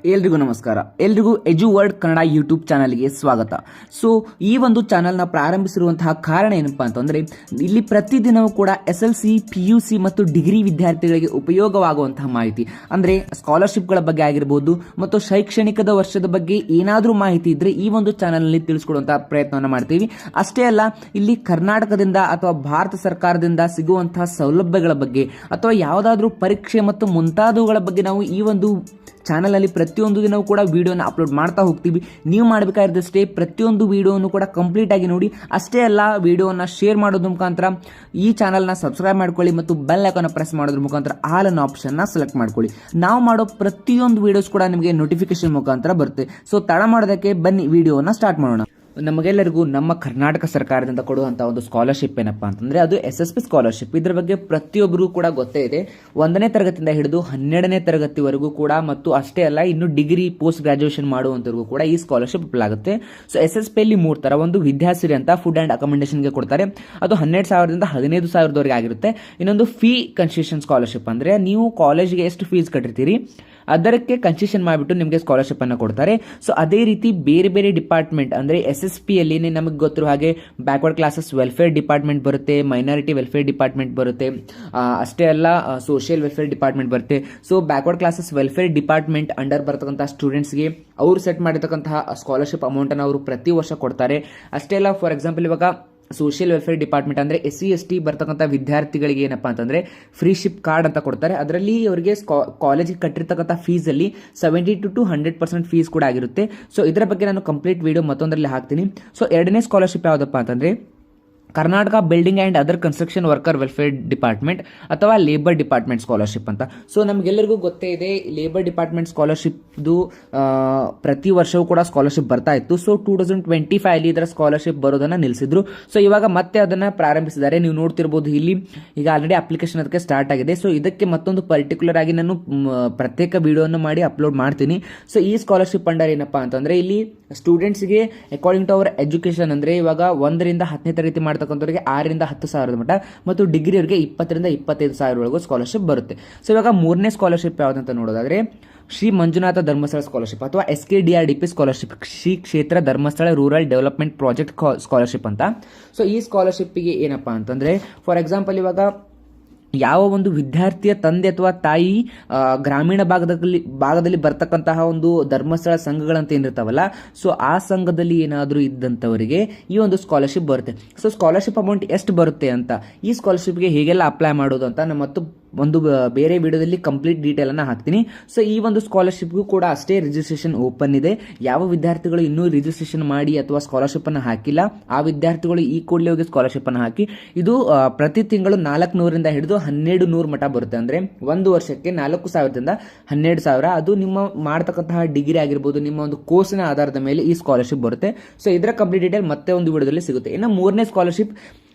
ಎಲ್ರಿಗೂ ನಮಸ್ಕಾರ. ಎಲ್ರಿಗೂ ಎಜು ವರ್ಡ್ ಕನ್ನಡ ಯೂಟ್ಯೂಬ್ ಚಾನಲ್ಗೆ ಸ್ವಾಗತ. ಸೊ ಈ ಒಂದು ಚಾನಲ್ನ ಪ್ರಾರಂಭಿಸಿರುವಂತಹ ಕಾರಣ ಏನಪ್ಪಾ ಅಂತಂದ್ರೆ, ಇಲ್ಲಿ ಪ್ರತಿದಿನವೂ ಕೂಡ SLC, PUC ಮತ್ತು ಡಿಗ್ರಿ ವಿದ್ಯಾರ್ಥಿಗಳಿಗೆ ಉಪಯೋಗವಾಗುವಂತಹ ಮಾಹಿತಿ ಅಂದ್ರೆ ಸ್ಕಾಲರ್ಶಿಪ್ಗಳ ಬಗ್ಗೆ ಆಗಿರಬಹುದು ಮತ್ತು ಶೈಕ್ಷಣಿಕದ ವರ್ಷದ ಬಗ್ಗೆ ಏನಾದರೂ ಮಾಹಿತಿ ಇದ್ರೆ ಈ ಒಂದು ಚಾನಲ್ನಲ್ಲಿ ತಿಳಿಸ್ಕೊಡುವಂತಹ ಪ್ರಯತ್ನವನ್ನು ಮಾಡ್ತೀವಿ. ಅಷ್ಟೇ ಅಲ್ಲ, ಇಲ್ಲಿ ಕರ್ನಾಟಕದಿಂದ ಅಥವಾ ಭಾರತ ಸರ್ಕಾರದಿಂದ ಸಿಗುವಂತಹ ಸೌಲಭ್ಯಗಳ ಬಗ್ಗೆ ಅಥವಾ ಯಾವುದಾದ್ರೂ ಪರೀಕ್ಷೆ ಮತ್ತು ಮುಂತಾದವುಗಳ ಬಗ್ಗೆ ನಾವು ಈ ಒಂದು ಚಾನಲ್ ಅಲ್ಲಿ ಪ್ರತಿಯೊಂದು ದಿನವೂ ಕೂಡ ವಿಡಿಯೋನ ಅಪ್ಲೋಡ್ ಮಾಡ್ತಾ ಹೋಗ್ತೀವಿ. ನೀವು ಮಾಡಬೇಕಾಗಿರೋದಷ್ಟೇ ಪ್ರತಿಯೊಂದು ವಿಡಿಯೋನು ಕೂಡ ಕಂಪ್ಲೀಟ್ ಆಗಿ ನೋಡಿ. ಅಷ್ಟೇ ಅಲ್ಲ, ವಿಡಿಯೋನ ಶೇರ್ ಮಾಡೋದ್ರ ಮುಖಾಂತರ ಈ ಚಾನಲ್ನ ಸಬ್ಸ್ಕ್ರೈಬ್ ಮಾಡ್ಕೊಳ್ಳಿ ಮತ್ತು ಬೆಲ್ ಐಕಾನ್ ಪ್ರೆಸ್ ಮಾಡೋದ್ರ ಮುಖಾಂತರ ಆಲ್ ಅನ್ನೋ ಆಪ್ಷನ್ನ ಸೆಲೆಕ್ಟ್ ಮಾಡ್ಕೊಳ್ಳಿ. ನಾವು ಮಾಡೋ ಪ್ರತಿಯೊಂದು ವಿಡಿಯೋಸ್ ಕೂಡ ನಿಮಗೆ ನೋಟಿಫಿಕೇಶನ್ ಮುಖಾಂತರ ಬರುತ್ತೆ. ಸೊ ತಡ ಮಾಡೋದಕ್ಕೆ ಬನ್ನಿ ವಿಡಿಯೋನ ಸ್ಟಾರ್ಟ್ ಮಾಡೋಣ. ನಮಗೆಲ್ಲರಿಗೂ ನಮ್ಮ ಕರ್ನಾಟಕ ಸರ್ಕಾರದಿಂದ ಕೊಡುವಂತಹ ಒಂದು ಸ್ಕಾಲರ್ಶಿಪ್ ಏನಪ್ಪಾ ಅಂತಂದ್ರೆ ಅದು SSP ಸ್ಕಾಲರ್ಶಿಪ್. ಇದರ ಬಗ್ಗೆ ಪ್ರತಿಯೊಬ್ಬರು ಕೂಡ ಗೊತ್ತೇ ಇದೆ. 1ನೇ ತರಗತಿಯಿಂದ ಹಿಡಿದು 12ನೇ ತರಗತಿವರೆಗೂ ಕೂಡ, ಮತ್ತು ಅಷ್ಟೇ ಅಲ್ಲ ಇನ್ನು ಡಿಗ್ರಿ ಪೋಸ್ಟ್ ಗ್ರಾಜುಯೇಷನ್ ಮಾಡುವಂತವರೆಗೂ ಕೂಡ ಈ ಸ್ಕಾಲರ್ಶಿಪ್ ಅಪ್ಲೈ ಆಗುತ್ತೆ. ಸೊ SSP ಅಲ್ಲಿ 3 ತರ. ಒಂದು ವಿದ್ಯಾಸಿರಿ ಅಂತ ಫುಡ್ ಅಂಡ್ ಅಕಾಮಿಡೇಷನ್ಗೆ ಕೊಡ್ತಾರೆ, ಅದು 12,000ದಿಂದ 15,000ದವರೆಗೆ ಆಗಿರುತ್ತೆ. ಇನ್ನೊಂದು ಫೀ ಕನ್ಸೆಷನ್ ಸ್ಕಾಲರ್ಶಿಪ್, ಅಂದ್ರೆ ನೀವು ಕಾಲೇಜ್ಗೆ ಎಷ್ಟು ಫೀಸ್ ಕಟ್ಟಿರ್ತೀರಿ ಅದಕ್ಕೆ ಕನ್ಸೆಷನ್ ಮಾಡಿಬಿಟ್ಟು ನಿಮಗೆ ಸ್ಕಾಲರ್ಶಿಪ್ ಅನ್ನು ಕೊಡ್ತಾರೆ. ಸೊ ಅದೇ ರೀತಿ ಬೇರೆ ಬೇರೆ ಡಿಪಾರ್ಟ್ಮೆಂಟ್ ಅಂದ್ರೆ SSP ಅಲ್ಲಿ ನಮಗೆ ಗೊತ್ತಿರೋ ಹಾಗೆ ಬ್ಯಾಕ್ವರ್ಡ್ ಕ್ಲಾಸಸ್ ವೆಲ್ಫೇರ್ ಡಿಪಾರ್ಟ್ಮೆಂಟ್ ಬರುತ್ತೆ, ಮೈನಾರಿಟಿ ವೆಲ್ಫೇರ್ ಡಿಪಾರ್ಟ್ಮೆಂಟ್ ಬರುತ್ತೆ, ಅಷ್ಟೇ ಅಲ್ಲ ಸೋಷಿಯಲ್ ವೆಲ್ಫೇರ್ ಡಿಪಾರ್ಟ್ಮೆಂಟ್ ಬರುತ್ತೆ. So backward classes welfare department under ಬರ್ತಕ್ಕಂತಹ ಸ್ಟೂಡೆಂಟ್ಸ್ಗೆ ಅವರು ಸೆಟ್ ಮಾಡಿರ್ತಕ್ಕಂತಹ ಸ್ಕಾಲರ್ಶಿಪ್ ಅಮೌಂಟ್ ಅನ್ನು ಅವರು ಪ್ರತಿ ವರ್ಷ ಕೊಡ್ತಾರೆ. ಅಷ್ಟೇ ಅಲ್ಲ, ಫಾರ್ ಎಕ್ಸಾಂಪಲ್ ಇವಾಗ ಸೋಷಿಯಲ್ ವೆಲ್ಫೇರ್ ಡಿಪಾರ್ಟ್ಮೆಂಟ್ ಅಂದ್ರೆ SC ST ಬರ್ತಕ್ಕಂಥ ವಿದ್ಯಾರ್ಥಿಗಳಿಗೆ ಏನಪ್ಪಾ ಅಂತಂದ್ರೆ ಫ್ರೀ ಶಿಪ್ ಕಾರ್ಡ್ ಅಂತ ಕೊಡ್ತಾರೆ. ಅದರಲ್ಲಿ ಅವರಿಗೆ ಕಾಲೇಜಿಗೆ ಕಟ್ಟಿರ್ತಕ್ಕಂಥ ಫೀಸ್ ಅಲ್ಲಿ 70 to 100% ಫೀಸ್ ಕೂಡ ಆಗಿರುತ್ತೆ. ಸೊ ಇದರ ಬಗ್ಗೆ ನಾನು ಕಂಪ್ಲೀಟ್ ವಿಡಿಯೋ ಮತ್ತೊಂದರಲ್ಲಿ ಹಾಕ್ತೀನಿ. ಸೊ 2ನೇ ಸ್ಕಾಲರ್ಶಿಪ್ ಯಾವುದಪ್ಪ ಅಂತಂದ್ರೆ Karnataka building and other construction worker welfare department ಅಥವಾ ಲೇಬರ್ ಡಿಪಾರ್ಟ್ಮೆಂಟ್ ಸ್ಕಾಲರ್ಶಿಪ್ ಅಂತ. ಸೊ ನಮಗೆಲ್ಲರಿಗೂ ಗೊತ್ತೇ ಇದೆ, ಲೇಬರ್ ಡಿಪಾರ್ಟ್ಮೆಂಟ್ ಸ್ಕಾಲರ್ಶಿಪ್ದು ಪ್ರತಿ ವರ್ಷವೂ ಕೂಡ ಸ್ಕಾಲರ್ಶಿಪ್ ಬರ್ತಾ ಇತ್ತು. ಸೊ 2025 ಅಲ್ಲಿ ಇದರ ಸ್ಕಾಲರ್ಶಿಪ್ ಬರೋದನ್ನ ನಿಲ್ಲಿಸಿದ್ರು. ಸೊ ಇವಾಗ ಮತ್ತೆ ಅದನ್ನ ಪ್ರಾರಂಭಿಸಿದ್ದಾರೆ. ನೀವು ನೋಡ್ತಿರ್ಬೋದು ಇಲ್ಲಿ ಈಗ ಆಲ್ರೆಡಿ ಅಪ್ಲಿಕೇಶನ್ ಅದಕ್ಕೆ ಸ್ಟಾರ್ಟ್ ಆಗಿದೆ. ಸೊ ಇದಕ್ಕೆ ಮತ್ತೊಂದು ಪರ್ಟಿಕ್ಯುಲರ್ ಆಗಿ ನಾನು ಪ್ರತ್ಯೇಕ ವಿಡಿಯೋವನ್ನು ಮಾಡಿ ಅಪ್ಲೋಡ್ ಮಾಡ್ತೀನಿ. ಸೊ ಈ ಸ್ಕಾಲರ್ಶಿಪ್ ಅಂಡರ್ ಏನಪ್ಪಾ ಅಂತಂದ್ರೆ ಇಲ್ಲಿ ಸ್ಟೂಡೆಂಟ್ಸ್ಗೆ ಅಕಾರ್ಡಿಂಗ್ ಟು ಅವರ್ ಎಜುಕೇಶನ್, ಅಂದ್ರೆ ಇವಾಗ 1ರಿಂದ 10ನೇ ತರಗತಿ ಮಾಡ್ತಕ್ಕಂಥವ್ರಿಗೆ 6ರಿಂದ 10,000 ಮಟ್ಟ ಮತ್ತು ಡಿಗ್ರಿ ಅವರಿಗೆ 20ರಿಂದ 25,000 ಸ್ಕಾಲರ್ಶಿಪ್ ಬರುತ್ತೆ. ಸೊ ಇವಾಗ 3ನೇ ಸ್ಕಾಲರ್ಶಿಪ್ ಯಾವುದಂತ ನೋಡೋದಾದ್ರೆ ಶ್ರೀ ಮಂಜುನಾಥ ಧರ್ಮಸ್ಥಳ ಸ್ಕಾಲರ್ಶಿಪ್ ಅಥವಾ SKDRDP ಸ್ಕಾಲರ್ಶಿಪ್, ಶ್ರೀ ಕ್ಷೇತ್ರ Dharmasthala rural development project scholarship ಅಂತ. ಸೊ ಈ ಸ್ಕಾಲರ್ಶಿಪ್ಗೆ ಏನಪ್ಪಾ ಅಂತಂದ್ರೆ ಫಾರ್ ಎಕ್ಸಾಂಪಲ್ ಇವಾಗ ಯಾವ ಒಂದು ವಿದ್ಯಾರ್ಥಿಯ ತಂದೆ ಅಥವಾ ತಾಯಿ ಗ್ರಾಮೀಣ ಭಾಗದಲ್ಲಿ ಬರ್ತಕ್ಕಂತಹ ಒಂದು ಧರ್ಮಸ್ಥಳ ಸಂಘಗಳಂತ ಏನಿರ್ತಾವಲ್ಲ, ಸೊ ಆ ಸಂಘದಲ್ಲಿ ಏನಾದರೂ ಇದ್ದಂಥವರಿಗೆ ಈ ಒಂದು ಸ್ಕಾಲರ್ಶಿಪ್ ಬರುತ್ತೆ. ಸೊ ಸ್ಕಾಲರ್ಶಿಪ್ ಅಮೌಂಟ್ ಎಷ್ಟು ಬರುತ್ತೆ ಅಂತ, ಈ ಸ್ಕಾಲರ್ಶಿಪ್ಗೆ ಹೇಗೆಲ್ಲ ಅಪ್ಲೈ ಮಾಡೋದು ಅಂತ ನಮ್ಮ ಮತ್ತು ಒಂದು ಬೇರೆ ವಿಡಿಯೋದಲ್ಲಿ ಕಂಪ್ಲೀಟ್ ಡೀಟೇಲ್ ಅನ್ನ ಹಾಕ್ತೀನಿ. ಸೊ ಈ ಒಂದು ಸ್ಕಾಲರ್ಶಿಪ್ಗೂ ಕೂಡ ಅಷ್ಟೇ ರಿಜಿಸ್ಟ್ರೇಷನ್ ಓಪನ್ ಇದೆ. ಯಾವ ವಿದ್ಯಾರ್ಥಿಗಳು ಇನ್ನೂ ರಿಜಿಸ್ಟ್ರೇಷನ್ ಮಾಡಿ ಅಥವಾ ಸ್ಕಾಲರ್ಶಿಪ್ ಅನ್ನು ಹಾಕಿಲ್ಲ ಆ ವಿದ್ಯಾರ್ಥಿಗಳು ಈ ಕೂಡಲೇ ಹೋಗಿ ಸ್ಕಾಲರ್ಶಿಪ್ ಅನ್ನು ಹಾಕಿ. ಇದು ಪ್ರತಿ ತಿಂಗಳು 400ರಿಂದ ಹಿಡಿದು 1,200 ಮಟ್ಟ ಬರುತ್ತೆ. ಅಂದ್ರೆ ಒಂದು ವರ್ಷಕ್ಕೆ 4,000ದಿಂದ 12,000. ಅದು ನಿಮ್ಮ ಮಾಡ್ತಕ್ಕಂತಹ ಡಿಗ್ರಿ ಆಗಿರ್ಬೋದು, ನಿಮ್ಮ ಒಂದು ಕೋರ್ಸಿನ ಆಧಾರದ ಮೇಲೆ ಈ ಸ್ಕಾಲರ್ಶಿಪ್ ಬರುತ್ತೆ. ಸೊ ಇದರ ಕಂಪ್ಲೀಟ್ ಡೀಟೇಲ್ ಮತ್ತೆ ಒಂದು ವಿಡಿಯೋದಲ್ಲಿ ಸಿಗುತ್ತೆ. ಇನ್ನು 3ನೇ ಸ್ಕಾಲರ್ಶಿಪ್,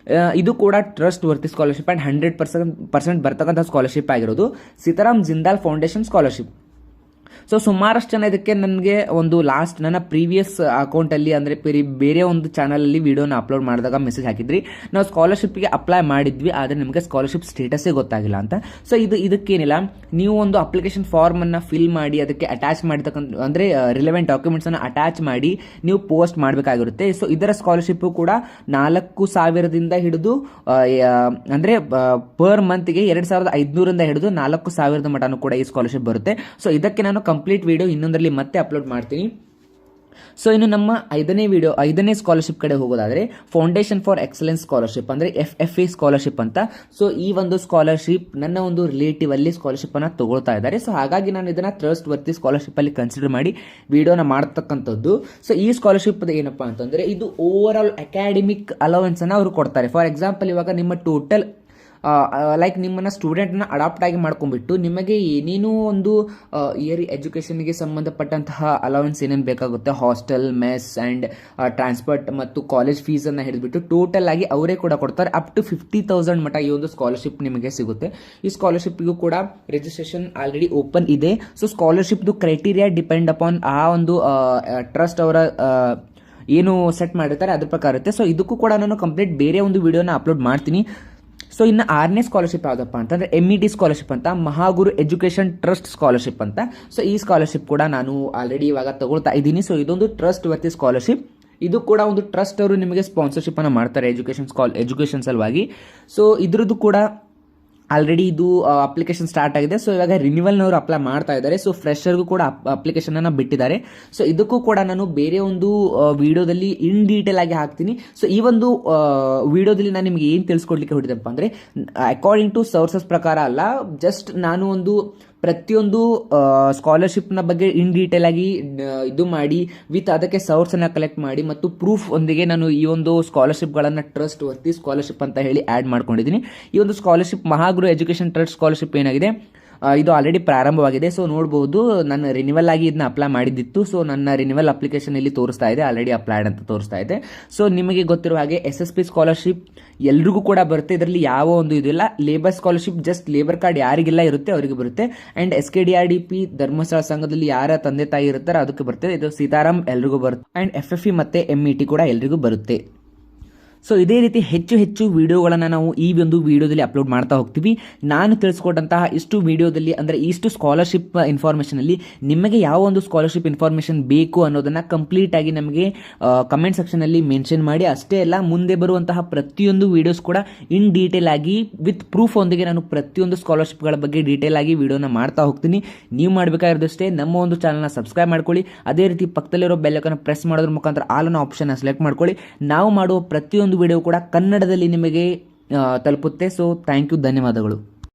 ಇದು ಕೂಡ ಟ್ರಸ್ಟ್ ವರ್ತಿ ಸ್ಕಾಲರ್ಶಿಪ್ ಅಂಡ್ 100% ಬರ್ತಕ್ಕಂಥ ಸ್ಕಾಲರ್ಶಿಪ್ ಆಗಿರೋದು Sitaram Jindal foundation scholarship. So ಸುಮಾರಷ್ಟು ಜನ ಇದಕ್ಕೆ ನನಗೆ ಒಂದು ಲಾಸ್ಟ್ ನನ್ನ ಪ್ರೀವಿಯಸ್ ಅಕೌಂಟಲ್ಲಿ ಅಂದರೆ ಬೇರೆ ಒಂದು ಚಾನಲಲ್ಲಿ ವಿಡಿಯೋನ ಅಪ್ಲೋಡ್ ಮಾಡಿದಾಗ ಮೆಸೇಜ್ ಹಾಕಿದ್ರಿ, ನಾವು ಸ್ಕಾಲರ್ಶಿಪ್ಗೆ ಅಪ್ಲೈ ಮಾಡಿದ್ವಿ ಆದರೆ ನಿಮಗೆ ಸ್ಕಾಲರ್ಶಿಪ್ ಸ್ಟೇಟಸ್ಸೇ ಗೊತ್ತಾಗಿಲ್ಲ ಅಂತ. ಸೊ ಇದಕ್ಕೇನಿಲ್ಲ, ನೀವು ಒಂದು ಅಪ್ಲಿಕೇಶನ್ ಫಾರ್ಮ್ ಅನ್ನು ಫಿಲ್ ಮಾಡಿ ಅದಕ್ಕೆ ಅಟ್ಯಾಚ್ ಮಾಡಿರ್ತಕ್ಕಂಥ ಅಂದರೆ ರಿಲೆವೆಂಟ್ ಡಾಕ್ಯುಮೆಂಟ್ಸನ್ನು ಅಟ್ಯಾಚ್ ಮಾಡಿ ನೀವು ಪೋಸ್ಟ್ ಮಾಡಬೇಕಾಗಿರುತ್ತೆ. ಸೊ ಇದರ ಸ್ಕಾಲರ್ಶಿಪ್ ಕೂಡ 4,000ದಿಂದ ಹಿಡಿದು ಅಂದರೆ ಪರ್ ಮಂತ್ಗೆ 2,500ರಿಂದ ಹಿಡಿದು 4,000 ಮಟನೂ ಕೂಡ ಈ ಸ್ಕಾಲರ್ಶಿಪ್ ಬರುತ್ತೆ. ಸೊ ಇದಕ್ಕೆ ನಾನು ಕಂಪ್ಲೀಟ್ ವಿಡಿಯೋ ಇನ್ನೊಂದರಲ್ಲಿ ಮತ್ತೆ ಅಪ್ಲೋಡ್ ಮಾಡ್ತೀನಿ. ಸೊ ಇನ್ನು ನಮ್ಮ 5ನೇ ಸ್ಕಾಲರ್ಶಿಪ್ ಕಡೆ ಹೋಗೋದಾದ್ರೆ ಫೌಂಡೇಶನ್ ಫಾರ್ ಎಕ್ಸಲೆನ್ಸ್ ಸ್ಕಾಲರ್ಶಿಪ್ ಅಂದ್ರೆ FFA ಸ್ಕಾಲರ್ಶಿಪ್ ಅಂತ. ಸೊ ಈ ಒಂದು ಸ್ಕಾಲರ್ಶಿಪ್ ನನ್ನ ಒಂದು ರಿಲೇಟಿವ್ ಅಲ್ಲಿ ಸ್ಕಾಲರ್ಶಿಪ್ ಅನ್ನ ತಗೊಳ್ತಾ ಇದ್ದಾರೆ. ಸೊ ಹಾಗಾಗಿ ನಾನು ಇದನ್ನ ಟ್ರಸ್ಟ್ ವರ್ತಿ ಸ್ಕಾಲರ್ಶಿಪ್ ಅಲ್ಲಿ ಕನ್ಸಿಡರ್ ಮಾಡಿ ವಿಡಿಯೋನ ಮಾಡತಕ್ಕಂಥದ್ದು. ಸೊ ಈ ಸ್ಕಾಲರ್ಶಿಪ್ ಏನಪ್ಪಾ ಅಂತಂದ್ರೆ ಇದು ಓವರ್ ಆಲ್ ಅಕಾಡೆಮಿಕ್ ಅಲವೆನ್ಸ್ ಅನ್ನ ಅವರು ಕೊಡ್ತಾರೆ. ಫಾರ್ ಎಕ್ಸಾಂಪಲ್ ಇವಾಗ ನಿಮ್ಮ ಟೋಟಲ್ ಲೈಕ್ ನಿಮ್ಮನ್ನ ಸ್ಟೂಡೆಂಟ್ನ ಅಡಾಪ್ಟ್ ಆಗಿ ಮಾಡ್ಕೊಂಡ್ಬಿಟ್ಟು ನಿಮಗೆ ಏನೇನೋ ಒಂದು ಇಯರ್ ಎಜುಕೇಷನ್ಗೆ ಸಂಬಂಧಪಟ್ಟಂತಹ ಅಲವೆನ್ಸ್ ಏನೇನು ಬೇಕಾಗುತ್ತೆ, ಹಾಸ್ಟೆಲ್, ಮೆಸ್ ಆ್ಯಂಡ್ ಟ್ರಾನ್ಸ್ಪೋರ್ಟ್ ಮತ್ತು ಕಾಲೇಜ್ ಫೀಸನ್ನು ಹಿಡಿದ್ಬಿಟ್ಟು ಟೋಟಲ್ ಆಗಿ ಅವರೇ ಕೂಡ ಕೊಡ್ತಾರೆ. ಅಪ್ ಟು 50,000 ಮಟ್ಟ ಈ ಒಂದು ಸ್ಕಾಲರ್ಶಿಪ್ ನಿಮಗೆ ಸಿಗುತ್ತೆ. ಈ ಸ್ಕಾಲರ್ಶಿಪ್ಗೂ ಕೂಡ ರಿಜಿಸ್ಟ್ರೇಷನ್ ಆಲ್ರೆಡಿ ಓಪನ್ ಇದೆ. ಸೊ ಸ್ಕಾಲರ್ಶಿಪ್ದು ಕ್ರೈಟೀರಿಯಾ ಡಿಪೆಂಡ್ ಅಪಾನ್ ಆ ಒಂದು ಟ್ರಸ್ಟ್ ಅವರ ಏನು ಸೆಟ್ ಮಾಡಿರ್ತಾರೆ ಅದ್ರ ಪ್ರಕಾರ ಇರುತ್ತೆ. ಸೊ ಇದಕ್ಕೂ ಕೂಡ ನಾನು ಕಂಪ್ಲೀಟ್ ಬೇರೆ ಒಂದು ವಿಡಿಯೋನ ಅಪ್ಲೋಡ್ ಮಾಡ್ತೀನಿ. ಸೊ ಇನ್ನು 6ನೇ ಸ್ಕಾಲರ್ಶಿಪ್ ಯಾವುದಪ್ಪ ಅಂತಂದರೆ MET ಸ್ಕಾಲರ್ಶಿಪ್ ಅಂತ, ಮಹಾಗುರು ಎಜುಕೇಷನ್ ಟ್ರಸ್ಟ್ ಸ್ಕಾಲರ್ಶಿಪ್ ಅಂತ. ಸೊ ಈ ಸ್ಕಾಲರ್ಶಿಪ್ ಕೂಡ ನಾನು ಆಲ್ರೆಡಿ ಇವಾಗ ತಗೊಳ್ತಾ ಇದ್ದೀನಿ. ಸೊ ಇದೊಂದು ಟ್ರಸ್ಟ್ ವರ್ತಿ ಸ್ಕಾಲರ್ಶಿಪ್. ಇದು ಕೂಡ ಒಂದು ಟ್ರಸ್ಟ್ ಅವರು ನಿಮಗೆ ಸ್ಪಾನ್ಸರ್ಶಿಪ್ ಅನ್ನು ಮಾಡ್ತಾರೆ ಎಜುಕೇಷನ್ ಸಲುವಾಗಿ. ಸೊ ಇದ್ರದ್ದು ಕೂಡ ಆಲ್ರೆಡಿ ಇದು ಅಪ್ಲಿಕೇಶನ್ ಸ್ಟಾರ್ಟ್ ಆಗಿದೆ. ಸೊ ಇವಾಗ ರಿನ್ಯೂವಲ್ನವರು ಅಪ್ಲೈ ಮಾಡ್ತಾ ಇದ್ದಾರೆ. ಸೊ ಫ್ರೆಶರ್ಗೂ ಕೂಡ ಅಪ್ಲಿಕೇಶನ್ ಅನ್ನು ಬಿಟ್ಟಿದ್ದಾರೆ. ಸೊ ಇದಕ್ಕೂ ಕೂಡ ನಾನು ಬೇರೆ ಒಂದು ವಿಡಿಯೋದಲ್ಲಿ ಇನ್ ಡೀಟೇಲ್ ಆಗಿ ಹಾಕ್ತೀನಿ. ಸೊ ಈ ಒಂದು ವಿಡಿಯೋದಲ್ಲಿ ನಾನು ನಿಮಗೆ ಏನು ತಿಳಿಸ್ಕೊಡ್ಲಿಕ್ಕೆ ಹೊಡಿದಪ್ಪ ಅಂದರೆ, ಅಕಾರ್ಡಿಂಗ್ ಟು ಸೋರ್ಸಸ್ ಪ್ರಕಾರ ಅಲ್ಲ, ಜಸ್ಟ್ ನಾನು ಒಂದು ಪ್ರತಿಯೊಂದು ಸ್ಕಾಲರ್ಶಿಪ್ನ ಬಗ್ಗೆ ಇನ್ ಡೀಟೇಲ್ ಆಗಿ ಇದು ಮಾಡಿ ವಿತ್ ಅದಕ್ಕೆ ಸೋರ್ಸನ್ನು ಕಲೆಕ್ಟ್ ಮಾಡಿ ಮತ್ತು ಪ್ರೂಫ್ ಒಂದಿಗೆ ನಾನು ಈ ಒಂದು ಸ್ಕಾಲರ್ಶಿಪ್ಗಳನ್ನು ಟ್ರಸ್ಟ್ ವರ್ತಿ ಸ್ಕಾಲರ್ಶಿಪ್ ಅಂತ ಹೇಳಿ ಆ್ಯಡ್ ಮಾಡ್ಕೊಂಡಿದ್ದೀನಿ. ಈ ಒಂದು scholarship Mahaguru education trust scholarship ಏನಾಗಿದೆ, ಇದು ಆಲ್ರೆಡಿ ಪ್ರಾರಂಭವಾಗಿದೆ. ಸೊ ನೋಡ್ಬೋದು, ನಾನು ರಿನ್ಯೂವಲ್ ಆಗಿ ಇದನ್ನ ಅಪ್ಲೈ ಮಾಡಿದ್ದಿತ್ತು. ಸೊ ನನ್ನ ರಿನ್ಯೂವಲ್ ಅಪ್ಲಿಕೇಶನ್ ಇಲ್ಲಿ ತೋರಿಸ್ತಾ ಇದೆ, ಆಲ್ರೆಡಿ ಅಪ್ಲೈಡ್ ಅಂತ ತೋರಿಸ್ತಾ ಇದೆ. ಸೊ ನಿಮಗೆ ಗೊತ್ತಿರುವ ಹಾಗೆ SSP ಸ್ಕಾಲರ್ಶಿಪ್ ಎಲ್ರಿಗೂ ಕೂಡ ಬರುತ್ತೆ. ಇದರಲ್ಲಿ ಯಾವ ಒಂದು ಇದಿಲ್ಲ. Labour scholarship just labour card ಯಾರಿಗೆಲ್ಲ ಇರುತ್ತೆ ಅವರಿಗೆ ಬರುತ್ತೆ. ಆ್ಯಂಡ್ SKDRDP ಧರ್ಮಸ್ಥಳ ಸಂಘದಲ್ಲಿ ಯಾರ ತಂದೆ ತಾಯಿ ಇರ್ತಾರೆ ಅದಕ್ಕೆ ಬರುತ್ತೆ. ಇದು ಸೀತಾರಾಮ್ ಎಲ್ರಿಗೂ ಬರುತ್ತೆ. ಆ್ಯಂಡ್ FFE ಮತ್ತು MET ಕೂಡ ಎಲ್ರಿಗೂ ಬರುತ್ತೆ. ಸೊ ಇದೇ ರೀತಿ ಹೆಚ್ಚು ವಿಡಿಯೋಗಳನ್ನು ನಾವು ಈ ಒಂದು ವಿಡಿಯೋದಲ್ಲಿ ಅಪ್ಲೋಡ್ ಮಾಡ್ತಾ ಹೋಗ್ತೀವಿ. ನಾನು ತಿಳಿಸ್ಕೊಟ್ಟಂತಹ ಇಷ್ಟು ವಿಡಿಯೋದಲ್ಲಿ ಅಂದರೆ ಇಷ್ಟು ಸ್ಕಾಲರ್ಶಿಪ್ ಇನ್ಫಾರ್ಮೇಷನಲ್ಲಿ ನಿಮಗೆ ಯಾವ ಒಂದು ಸ್ಕಾಲರ್ಶಿಪ್ ಇನ್ಫಾರ್ಮೇಷನ್ ಬೇಕು ಅನ್ನೋದನ್ನು ಕಂಪ್ಲೀಟಾಗಿ ನಮಗೆ ಕಮೆಂಟ್ ಸೆಕ್ಷನಲ್ಲಿ ಮೆನ್ಷನ್ ಮಾಡಿ. ಅಷ್ಟೇ ಅಲ್ಲ, ಮುಂದೆ ಬರುವಂತಹ ಪ್ರತಿಯೊಂದು ವಿಡಿಯೋಸ್ ಕೂಡ ಇನ್ ಡೀಟೇಲ್ ಆಗಿ ವಿತ್ ಪ್ರೂಫ್ ಒಂದಿಗೆ ನಾನು ಪ್ರತಿಯೊಂದು ಸ್ಕಾಲರ್ಶಿಪ್ಗಳ ಬಗ್ಗೆ ಡೀಟೇಲ್ ಆಗಿ ವಿಡಿಯೋನ ಮಾಡ್ತಾ ಹೋಗ್ತೀನಿ. ನೀವು ಮಾಡಬೇಕಾಗಿರೋದಷ್ಟೇ ನಮ್ಮ ಒಂದು ಚಾನಲ್ನ ಸಬ್ಸ್ಕ್ರೈಬ್ ಮಾಡ್ಕೊಳ್ಳಿ. ಅದೇ ರೀತಿ ಪಕ್ಕದಲ್ಲಿರೋ ಬೆಲ್ ಐಕಾನ್ ಪ್ರೆಸ್ ಮಾಡೋದ್ರ ಮುಖಾಂತರ ಆಲ್ ಅನ್ನೋ ಆಪ್ಷನ್ ಸೆಲೆಕ್ಟ್ ಮಾಡ್ಕೊಳ್ಳಿ. ನಾವು ಮಾಡುವ ಪ್ರತಿಯೊಂದು ವಿಡಿಯೋ ಕೂಡ ಕನ್ನಡದಲ್ಲಿ ನಿಮಗೆ ತಲುಪುತ್ತೆ. ಸೊ ಥ್ಯಾಂಕ್ ಯು, ಧನ್ಯವಾದಗಳು.